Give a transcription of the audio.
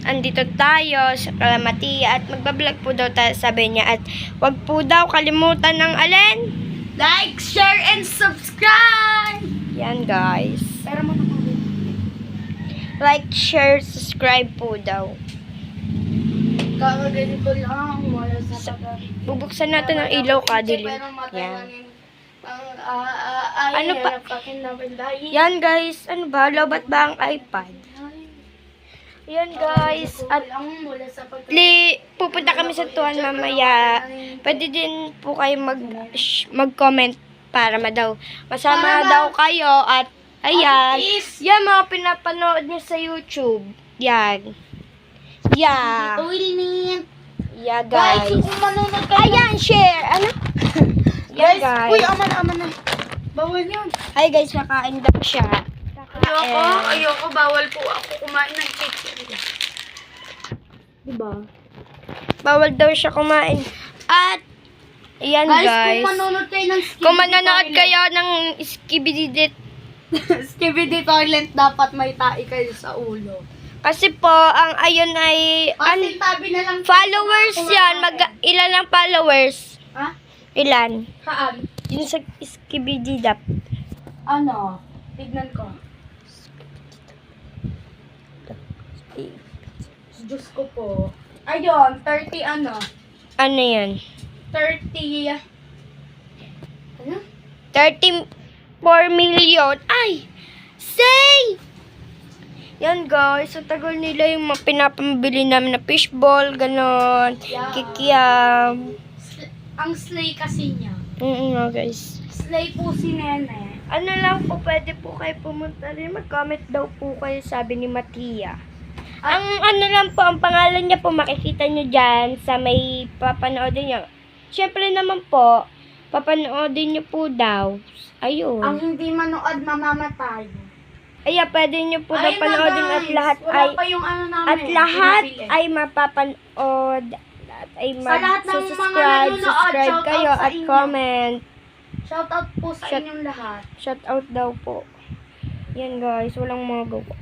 andito tayo sa Kalamatia at magbablog po daw tayo, sabi niya. At wag po daw kalimutan ng alin? Like, share, and subscribe! Yan guys. Pero mo na Like, share, subscribe po daw. kakaganito lang. Wala sa taga. Bubuksan natin ang ilaw kadilim. Yan. Ano pa? Yan guys. Ano ba? Lobat ba ang iPad? Yan guys. At pupunta kami sa tuwan mamaya. Pwede din po kayo mag-comment para masama daw kayo. At ayan. Yan mga pinapanood nyo sa YouTube. Yan. Yeah. Yeah guys. Kung manunod kayo. Ayan, share. Ano? Yan guys. Uy, aman na. Bawal yun. Ay guys, nakain daw siya. Ayoko, bawal po ako kumain ng chicken. Diba? Bawal daw siya kumain. At, ayan guys. Kung manonood kayo ng Kung manonood kayo ng Skibidi Skibidi Toilet, dapat may tae kayo sa ulo. kasi po, ang ayun ay, Kasi tabi na lang. followers yan. Ilan ang followers? Ha? Ilan? Saan? Yun sa Skibidi Ano? Tignan ko. Diyos ko po. Ayun, 30 ano? Ano yan? 30. Ano? 34 million. Ay! Say! Yan guys, sa tagal nila yung mga pinapambili namin na fishball, ganon, Yeah. kikiam. Ang slay kasi niya. Nga guys. Slay po si Nene. Ano lang po, pwede po kayo pumunta rin. Mag-comment daw po kayo, sabi ni Matia. Ang ano lang po, ang pangalan niya po, makikita nyo dyan sa may papanoodin niya. Siyempre naman po, papanoodin niyo po daw. Ayun. Ang hindi manood, mamamatay. Ayan, pwede nyo po daw Ayun na, panoodin at guys. lahat Wala ay pa yung ano namin. at lahat pinapili. ay mapapanood. At ay Sa lahat ng mga mag-subscribe, nanonood, subscribe shout kayo out sa at inyo. comment. Shoutout po sa Shout- inyong lahat. Shout out daw po. Yan guys, walang mga gawa.